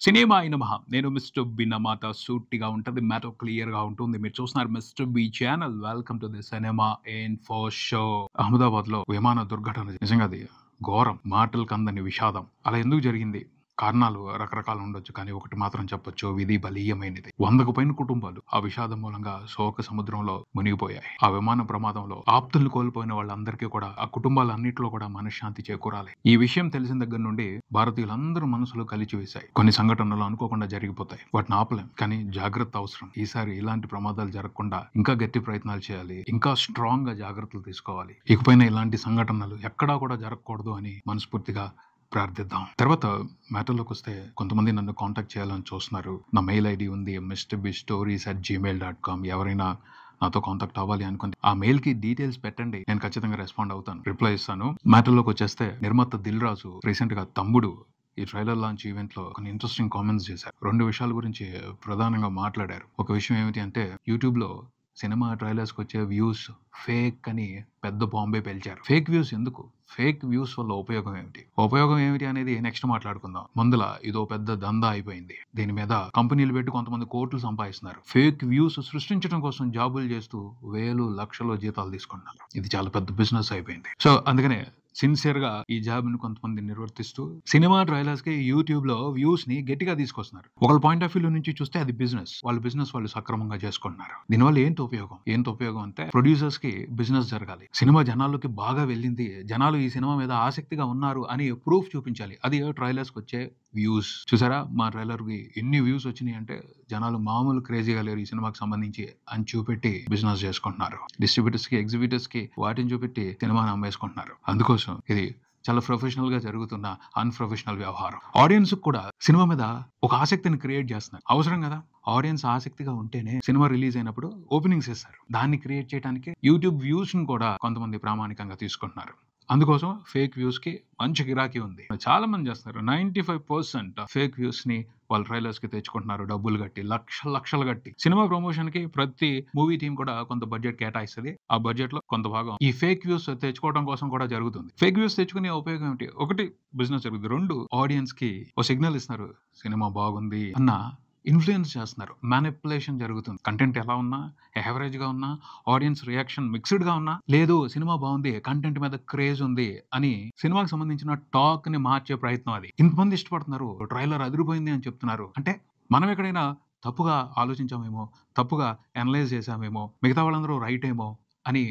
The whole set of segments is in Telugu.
సినిమాయి నమః. నేను మిస్టర్ బి. నా మాట సూటిగా ఉంటది. మ్యాటర్ క్లియర్‌గా ఉంటుంది. మీరు చూస్తున్నారు mister B channel. Welcome to the cinema info show. అహ్మదాబాద్‌లో విమాన దుర్ఘటన నిజంగా అది ఘోరం. మాటలకందని విషాదం. అలా ఎందుకు జరిగింది? కారణాలు రకరకాలు ఉండొచ్చు. కానీ ఒకటి మాత్రం చెప్పొచ్చు. విధి బలీయమైనది. 100కు పైన కుటుంబాలు ఆ విషాదం మూలంగా శోక సముద్రంలో మునిగిపోయాయి. ఆ విమాన ప్రమాదంలో ఆప్తుల్ని కోల్పోయిన వాళ్ళందరికీ కూడా ఆ కుటుంబాలన్నిట్లో కూడా మనశ్శాంతి చేకూరాలి. ఈ విషయం తెలిసిన దగ్గర నుండి భారతీయులందరూ మనసులో కలిచివేశాయి. కొన్ని సంఘటనలు అనుకోకుండా జరిగిపోతాయి. వాటిని ఆపలేం. కానీ జాగ్రత్త అవసరం. ఈసారి ఇలాంటి ప్రమాదాలు జరగకుండా ఇంకా గట్టి ప్రయత్నాలు చేయాలి. ఇంకా స్ట్రాంగ్ గా జాగ్రత్తలు తీసుకోవాలి. ఇకపైన ఇలాంటి సంఘటనలు ఎక్కడా కూడా జరగకూడదు అని మనస్ఫూర్తిగా ప్రార్థిద్దాం. తర్వాత మ్యాటర్‌లోకి వస్తే కొంతమంది నన్ను కాంటాక్ట్ చేయాలని చూస్తున్నారు. నా మెయిల్ ఐడీ ఉంది mrbistories@gmail.com. ఎవరైనా నాతో కాంటాక్ట్ అవ్వాలి అనుకుంటే ఆ మెయిల్ కి డీటెయిల్స్ పెట్టండి. నేను ఖచ్చితంగా రెస్పాండ్ అవుతాను. రిప్లై ఇస్తాను. మ్యాటర్‌లోకి వచ్చేస్తే నిర్మాత దిల్ రాజు రీసెంట్ గా తమ్ముడు ఈ ట్రైలర్ లాంచ్ ఈవెంట్ లో కొన్ని ఇంట్రెస్టింగ్ కామెంట్స్ చేశారు. 2 విషయాల గురించి ప్రధానంగా మాట్లాడారు. ఒక విషయం ఏమిటి అంటే యూట్యూబ్ లో సినిమా ట్రైలర్స్ కి వచ్చే వ్యూస్ ఫేక్ అని పెద్ద బాంబే పేల్చారు. ఫేక్ వ్యూస్ ఎందుకు? ఫేక్ వ్యూస్ వల్ల ఉపయోగం ఏమిటి? ఉపయోగం ఏమిటి అనేది నెక్స్ట్ మాట్లాడుకుందాం. ముందుల ఇదో పెద్ద దందా అయిపోయింది. దీని మీద కంపెనీలు పెట్టి కొంతమంది కోట్లు సంపాదిస్తున్నారు. ఫేక్ వ్యూస్ సృష్టించడం కోసం జాబులు చేస్తూ వేలు లక్షలు జీతాలు తీసుకుంటున్నారు. ఇది చాలా పెద్ద బిజినెస్ అయిపోయింది. సో అందుకనే సిన్సియర్ గా ఈ జాబ్ ని కొంతమంది నిర్వర్తిస్తూ సినిమా ట్రైలర్స్ కి యూట్యూబ్ లో వ్యూస్ ని గట్టిగా తీసుకొస్తున్నారు. ఒకళ్ళ పాయింట్ ఆఫ్ వ్యూ నుంచి చూస్తే అది బిజినెస్. వాళ్ళు సక్రమంగా చేసుకుంటున్నారు. దీనివల్ల ఏంటి ఉపయోగం అంటే ప్రొడ్యూసర్స్ కి బిజినెస్ జరగాలి. సినిమా జనాల్లోకి బాగా వెళ్ళింది. జనాలు ఈ సినిమా మీద ఆసక్తిగా ఉన్నారు అని ప్రూఫ్ చూపించాలి. అది ట్రైలర్స్ కి వచ్చే వ్యూస్. చూసారా మా ట్రైలర్ కి ఎన్ని వ్యూస్ వచ్చినాయి అంటే జనాలు మామూలు క్రేజీగా లేరు ఈ సినిమాకి సంబంధించి అని చూపెట్టి బిజినెస్ చేసుకుంటున్నారు. డిస్ట్రిబ్యూటర్స్ కి ఎగ్జిబిటర్స్ కి వాటిని చూపెట్టి సినిమాని అమ్మేసుకుంటున్నారు. అందుకోసం ఇది చాలా ప్రొఫెషనల్ గా జరుగుతున్న అన్ప్రొఫెషనల్ వ్యవహారం. ఆడియన్స్ కూడా సినిమా మీద ఒక ఆసక్తిని క్రియేట్ చేస్తున్నారు. అవసరం కదా. ఆడియన్స్ ఆసక్తిగా ఉంటేనే సినిమా రిలీజ్ అయినప్పుడు ఓపెనింగ్స్ ఇస్తారు. దాన్ని క్రియేట్ చేయడానికి యూట్యూబ్ వ్యూస్ ను కూడా కొంతమంది ప్రామాణికంగా తీసుకుంటున్నారు. అందుకోసం ఫేక్ వ్యూస్ కి మంచి గిరాకీ ఉంది. చాలా మంది చేస్తారు. 95% ఫేక్ వ్యూస్ ని వాళ్ళ ట్రైలర్స్ కి తెచ్చుకుంటున్నారు. డబ్బులు కట్టి లక్షలు కట్టి. సినిమా ప్రమోషన్ కి ప్రతి మూవీ టీం కూడా కొంత బడ్జెట్ కేటాయిస్తుంది. ఆ బడ్జెట్ లో కొంత భాగం ఈ ఫేక్ వ్యూస్ తెచ్చుకోవడం కోసం కూడా జరుగుతుంది. ఫేక్ వ్యూస్ తెచ్చుకునే ఉపయోగం ఏమిటి? ఒకటి బిజినెస్ జరుగుతుంది. 2 ఆడియన్స్ కి ఒక సిగ్నల్ ఇస్తున్నారు. సినిమా బాగుంది అన్న ఇన్ఫ్లుయెన్స్ చేస్తున్నారు. మ్యానిపులేషన్ జరుగుతుంది. కంటెంట్ ఎలా ఉన్నా యావరేజ్ గా ఉన్నా ఆడియన్స్ రియాక్షన్ మిక్స్డ్ గా ఉన్నా లేదు సినిమా బాగుంది కంటెంట్ మీద క్రేజ్ ఉంది అని సినిమాకి సంబంధించిన టాక్ ని మార్చే ప్రయత్నం అది. ఇంతమంది ఇష్టపడుతున్నారు. ట్రైలర్ అదిరిపోయింది అని చెప్తున్నారు. అంటే మనం ఎక్కడైనా తప్పుగా ఆలోచించామేమో, తప్పుగా అనలైజ్ చేశామేమో, మిగతా వాళ్ళందరూ రైట్ ఏమో అని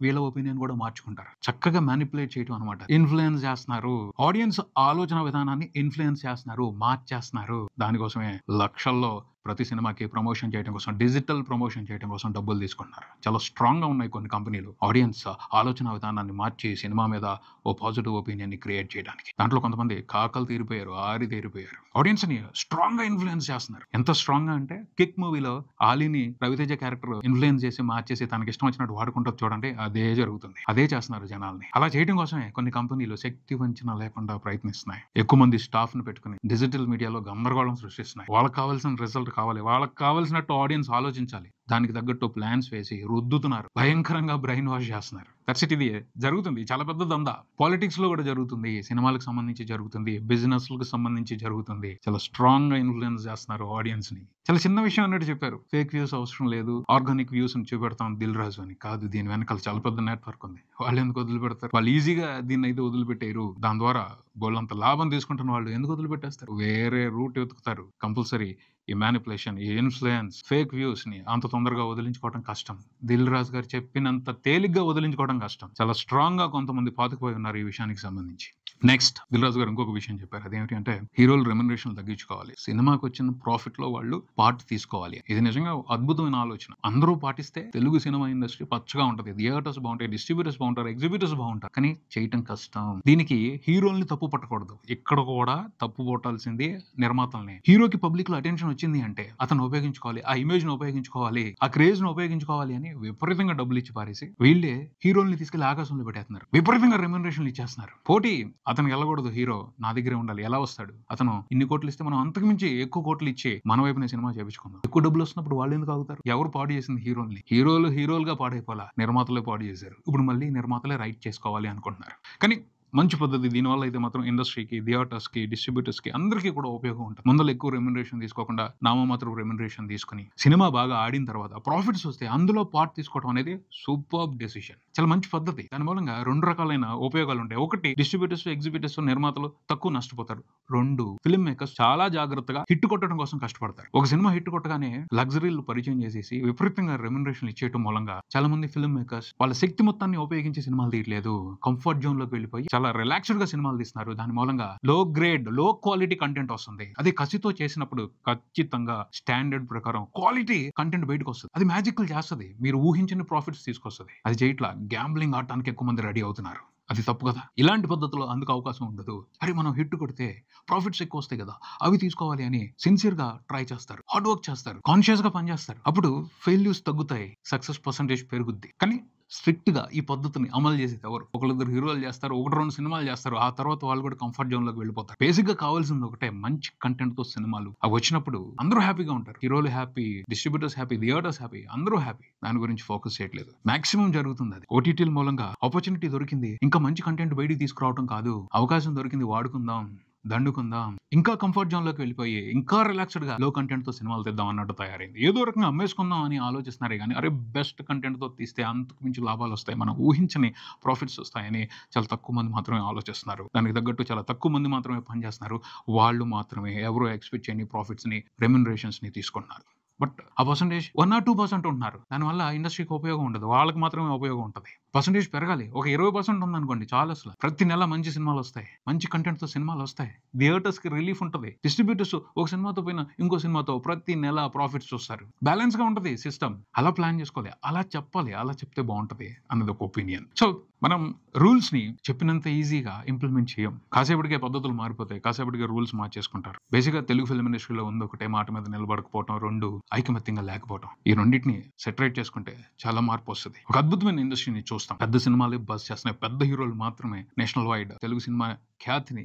వీళ్ళ ఒపీనియన్ కూడా మార్చుకుంటారు. చక్కగా మ్యానిపులేట్ చేయడం అనమాట. ఇన్ఫ్లుయెన్స్ చేస్తున్నారు. ఆడియన్స్ ఆలోచన విధానాన్ని ఇన్ఫ్లుయెన్స్ చేస్తున్నారు, మార్చేస్తున్నారు. దానికోసమే లక్షల్లో ప్రతి సినిమాకి ప్రమోషన్ చేయడం కోసం డిజిటల్ ప్రమోషన్ చేయడం కోసం డబ్బులు తీసుకుంటున్నారు. చాలా స్ట్రాంగ్ గా ఉన్నాయి కొన్ని కంపెనీలు ఆడియన్స్ ఆలోచన విధానాన్ని మార్చి సినిమా మీద ఓ పాజిటివ్ ఒపీనియన్ ని క్రియేట్ చేయడానికి. దాంట్లో కొంతమంది కాకలు తీరిపోయారు, ఆరి తీరిపోయారు. ఆడియన్స్ ని స్ట్రాంగ్ గా ఇన్ఫ్లుయెన్స్ చేస్తున్నారు. ఎంత స్ట్రాంగ్ గా అంటే కిక్ మూవీలో ఆలీని రవితేజ క్యారెక్టర్ ఇన్ఫ్లుయెన్స్ చేసి మార్చేసి తనకి ఇష్టం వచ్చినట్టు వాడుకుంటారు చూడండి. అదే జరుగుతుంది. అదే చేస్తున్నారు జనాల్ని. అలా చేయడం కోసమే కొన్ని కంపెనీలు శక్తి వంచన లేకుండా ప్రయత్నిస్తున్నాయి. ఎక్కువ మంది స్టాఫ్ ను పెట్టుకుని డిజిటల్ మీడియాలో గందరగోళం సృష్టిస్తున్నాయి. వాళ్ళకి కావాల్సిన రిజల్ట్ కావాలి. వాళ్ళకి కావాల్సినట్టు ఆడియన్స్ ఆలోచించాలి. దానికి తగ్గట్టు ప్లాన్స్ వేసి రుద్దుతున్నారు. భయంకరంగా బ్రెయిన్ వాష్ చేస్తున్నారు. That's it. ఇది జరుగుతుంది. చాలా పెద్ద దందా. పాలిటిక్స్ లో కూడా జరుగుతుంది. సినిమాలకు సంబంధించి జరుగుతుంది. బిజినెస్ లకు సంబంధించి జరుగుతుంది. చాలా స్ట్రాంగ్ గా ఇన్ఫ్లుయెన్స్ చేస్తున్నారు ఆడియన్స్ ని. చాలా చిన్న విషయం అన్నట్టు చెప్పారు. ఫేక్ వ్యూస్ అవసరం లేదు. ఆర్గానిక్ వ్యూస్ ని చూపెడతాం దిల్ రాజు అని. కాదు, దీని వెనకాల చాలా పెద్ద నెట్వర్క్ ఉంది. వాళ్ళు ఎందుకు వదిలిపెడతారు? వాళ్ళు ఈజీగా దీన్ని అయితే వదిలిపెట్టారు. దాని ద్వారా బోళ్ళంత లాభం తీసుకుంటున్న వాళ్ళు ఎందుకు వదిలిపెట్టేస్తారు? వేరే రూట్ వెతుకుతారు. కంపల్సరీ ఈ మ్యానిపులేషన్, ఈ ఇన్ఫ్లుయెన్స్, ఫేక్ వ్యూస్ ని అంత తొందరగా వదిలించుకోవడం కష్టం. దిల్ రాజు గారు చెప్పినంత తేలిగ్గా వదిలించుకోవడం కష్టం. చాలా స్ట్రాంగ్ గా కొంతమంది పాతుకుపోయి ఉన్నారు ఈ విషయానికి సంబంధించి. నెక్స్ట్ దిల్ రాజు గారు ఇంకొక విషయం చెప్పారు. అదేమిటి అంటే హీరోలు రెమ్యునరేషన్ తగ్గించుకోవాలి. సినిమాకి వచ్చిన ప్రాఫిట్ లో వాళ్ళు పార్ట్ తీసుకోవాలి. ఇది నిజంగా అద్భుతమైన ఆలోచన. అందరూ పాటిస్తే తెలుగు సినిమా ఇండస్ట్రీ పచ్చగా ఉంటది. థియేటర్స్ బాగుంటాయి, డిస్ట్రిబ్యూటర్స్ బాగుంటారు, ఎగ్జిబిటర్స్ బాగుంటారు. కానీ చేయటం కష్టం. దీనికి హీరోల్ని తప్పు పట్టకూడదు. ఇక్కడ కూడా తప్పు పట్టాల్సింది నిర్మాతల్ని. హీరోకి పబ్లిక్ లో అటెన్షన్ వచ్చింది అంటే అతను ఉపయోగించుకోవాలి, ఆ ఇమేజ్ ను ఉపయోగించుకోవాలి, ఆ క్రేజ్ ను ఉపయోగించుకోవాలి అని విపరీతంగా డబ్బులు ఇచ్చి పారేసి వీళ్ళే హీరోల్ని తీసుకెళ్లి ఆకాశంలో పెట్టేస్తున్నారు. విపరీతంగా రెమ్యునరేషన్లు ఇచ్చేస్తున్నారు. పోటీ అతను వెళ్ళకూడదు. హీరో నా దగ్గరే ఉండాలి. ఎలా వస్తాడు? అతను ఇన్ని కోట్లు ఇస్తే మనం అంతకు మించి ఎక్కువ కోట్లు ఇచ్చి మన వైపున సినిమా చేపించుకుందాం. ఎక్కువ డబ్బులు వస్తున్నప్పుడు వాళ్ళు ఎందుకు ఆగుతారు? ఎవరు పాడు చేసింది హీరోల్ని? హీరోలుగా పాడైపోలా, నిర్మాతలే పాడు చేశారు. ఇప్పుడు మళ్ళీ నిర్మాతలే రైట్ చేసుకోవాలి అనుకుంటున్నారు. కానీ మంచి పద్ధతి. దీనివల్ల అయితే మాత్రం ఇండస్ట్రీకి, థియేటర్స్‌కి, డిస్ట్రిబ్యూటర్స్‌కి అందరికీ కూడా ఉపయోగం ఉంటుంది. ముందల ఎక్కువ రెమ్యునరేషన్ తీసుకోకుండా నామమాత్రపు రెమ్యునరేషన్ తీసుకొని సినిమా బాగా ఆడిన తర్వాత ప్రాఫిట్స్ వస్తే అందులో పార్ట్ తీసుకోవడం అనేది సూపర్బ్ డెసిషన్. చాలా మంచి పద్ధతి. దాని మూలంగా 2 రకాలైన ఉపయోగాలుంటాయి. ఒకటి డిస్ట్రిబ్యూటర్స్, ఎగ్జిబిటర్స్, నిర్మాతలు తక్కువ నష్టపోతారు. 2 ఫిల్మ్ మేకర్స్ చాలా జాగ్రత్తగా హిట్ కొట్టడం కోసం కష్టపడతారు. ఒక సినిమా హిట్ కొట్టగానే లగ్జరీలు పరిచయం చేసేసి విపరీతంగా రెమ్యునరేషన్‌లు ఇచ్చేయటం మూలంగా చాలా మంది ఫిల్మ్ మేకర్స్ వాళ్ళ శక్తి మొత్తాన్ని ఉపయోగించి సినిమాలు తీయట్లేదు. కంఫర్ట్ జోన్‌లోకి వెళ్ళిపోయి చాలా రిలాక్స్‌డ్‌గా సినిమాలు తీస్తున్నారు. దాని మూలంగా లో గ్రేడ్, లో క్వాలిటీ కంటెంట్ వస్తుంది. అది కసితో చేసినప్పుడు ఖచ్చితంగా స్టాండర్డ్ ప్రకారం క్వాలిటీ కంటెంట్ బయటకొస్తది. అది మ్యాజిక్‌లు చేస్తది. మీరు ఊహించని ప్రాఫిట్స్ తీసుకొస్తది. అది చేయట్లా. గ్యాంబ్లింగ్ ఆడటానికి ఎక్కువ మంది రెడీ అవుతున్నారు. అది తప్పు కదా! ఇలాంటి పద్ధతిలో అందుకు అవకాశం ఉండదు. అరే మనం హిట్ కొడితే ప్రాఫిట్స్ ఎక్కువొస్తాయి కదా! అవి తీసుకోవాలి అని సిన్సియర్‌గా ట్రై చేస్తారు. హార్డ్ వర్క్ చేస్తారు. కాన్షియస్‌గా పనిచేస్తారు. అప్పుడు ఫెయిల్యూర్స్ తగ్గుతాయి. సక్సెస్ పర్సెంటేజ్ పెరుగుద్ది. కానీ స్ట్రిక్ట్‌గా ఈ పద్ధతిని అమలు చేసేది ఎవరు? ఒకళ్ళిద్దరు హీరోలు చేస్తారు. 1, 2 సినిమాలు చేస్తారు. ఆ తర్వాత వాళ్ళు కూడా కంఫర్ట్ జోన్‌లోకి వెళ్ళిపోతారు. బేసిక్‌గా కావాల్సింది ఒకటే మంచి కంటెంట్‌తో సినిమాలు. అవి వచ్చినప్పుడు అందరూ హ్యాపీగా ఉంటారు. హీరోలు happy, distributors happy, theatres happy, అందరూ హ్యాపీ. దాని గురించి ఫోకస్ చేయట్లేదు. మాక్సిమం జరుగుతుంది అది. ఓటీటీల మూలంగా ఆపర్చునిటీ దొరికింది. ఇంకా మంచి కంటెంట్ బయటికి తీసుకురావడం కాదు. అవకాశం దొరికింది వాడుకుందాం. దండుకుందాం. ఇంకా కంఫర్ట్ జోన్‌లోకి వెళ్ళిపోయి, ఇంకా రిలాక్స్‌డ్‌గా లో కంటెంట్‌తో సినిమాలు తీద్దాం అన్నట్టు తయారైంది. ఏదో రకంగా అమ్మేసుకుందాం అని ఆలోచిస్తున్నారే గానీ, అరే బెస్ట్ కంటెంట్‌తో తీస్తే అంతకు మించి లాభాలొస్తాయి. మనం ఊహించని ప్రాఫిట్స్ వస్తాయని చాలా తక్కువ మంది మాత్రమే ఆలోచిస్తున్నారు. దానికి తగ్గట్టు చాలా తక్కువ మంది మాత్రమే పనిచేస్తున్నారు. వాళ్ళు మాత్రమే ఎవరు ఎక్స్‌పెక్ట్ చేయని ప్రాఫిట్స్‌ని, రెమ్యునరేషన్స్‌ని తీసుకుంటున్నారు. బట్ ఆ పర్సెంటేజ్ 1 ఆర్ 2% ఉంటున్నారు. దానివల్ల ఇండస్ట్రీకి ఉపయోగం ఉండదు. వాళ్ళకి మాత్రమే ఉపయోగం ఉంటది. పర్సెంటేజ్ పెరగాలి. ఒక 20% ఉందనుకోండి చాలసల. ప్రతి నెల మంచి సినిమాలొస్తాయి. మంచి కంటెంట్‌తో సినిమాలొస్తాయి. థియేటర్స్‌కి రిలీఫ్ ఉంటది. డిస్ట్రిబ్యూటర్స్ ఒక సినిమాతో పోయిన ఇంకో సినిమాతో ప్రతి నెల ప్రాఫిట్స్ చూస్తారు. బ్యాలెన్స్‌గా ఉంటది సిస్టమ్. అలా ప్లాన్ చేసుకోవాలి. అలా చెప్పాలి. అలా చెప్తే బావుంటది అన్నది ఒక ఒపీనియన్. సో, మనం రూల్స్‌ని చెప్పినంత ఈజీగా ఇంప్లిమెంట్ చేయం. కాసేపటికే పద్ధతులు మారిపోతాయి. కాసేపటికే రూల్స్ మార్చేసుకుంటారు. బేసిక్‌గా తెలుగు ఫిల్మ్ ఇండస్ట్రీలో ఉంది ఒకటే మాట మీద నిలబడకపోవటం. 2 ఐకమత్యంగా లేకపోవటం. ఈ రెండిటిని సెటరేట్ చేసుకుంటే చాలా మార్పొస్తది. ఒక అద్భుతమైన ఇండస్ట్రీని చూస్తాం. పెద్ద సినిమాలే బజ్ చేస్తున్నాయి. పెద్ద హీరోలు మాత్రమే నేషనల్ వైడ్ తెలుగు సినిమా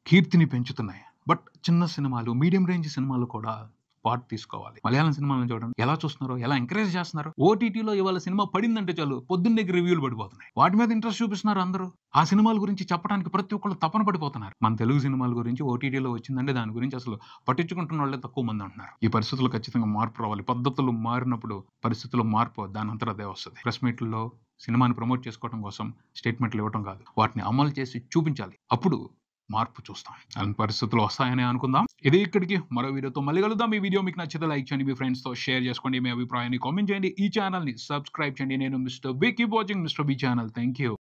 కీర్తిని పెంచుతున్నాయి. బట్ చిన్న సినిమాలు, మీడియం రేంజ్ సినిమాలు కూడా పార్ట్ తీసుకోవాలి. మలయాళం సినిమాలను చూడండి. ఎలా చూస్తున్నారో, ఎలా ఎంకరేజ్ చేస్తున్నారు. ఓటీటీలో ఇవాళ సినిమా పడిందంటే చాలు పొద్దున్నే రివ్యూలు పడిపోతున్నాయి. వాటి మీద ఇంట్రెస్ట్ చూపిస్తున్నారు అందరూ. ఆ సినిమాల గురించి చెప్పడానికి ప్రతి ఒక్కళ్ళు తపన పడిపోతున్నారు. మన తెలుగు సినిమాల గురించి ఓటీటీలో వచ్చిందంటే దాని గురించి అసలు పట్టించుకుంటున్న వాళ్ళే తక్కువ మంది ఉంటున్నారు. ఈ పరిస్థితుల్లో ఖచ్చితంగా మార్పు రావాలి. పద్ధతులు మారినప్పుడు పరిస్థితుల్లో మార్పు దానంతట అదే వస్తది. ప్రెస్ మీట్‌ల్లో సినిమాని ప్రమోట్ చేసుకోవడం కోసం స్టేట్మెంట్లు ఇవ్వటం కాదు. వాటిని అమలు చేసి చూపించాలి. అప్పుడు మార్పు చూస్తాం. అలాంటి పరిస్థితులు వస్తాయనే అనుకుందాం. ఇది ఇక్కడికి మరో వీడియోతో మళ్ళీ కలుద్దాం. ఈ వీడియో మీకు నచ్చితే లైక్ చేయండి. మీ ఫ్రెండ్స్‌తో షేర్ చేసుకోండి. మీ అభిప్రాయాన్ని కామెంట్ చేయండి. ఈ ఛానెల్‌ని సబ్స్క్రైబ్ చేయండి. నేను mister B. Keep watching mister B channel. Thank you.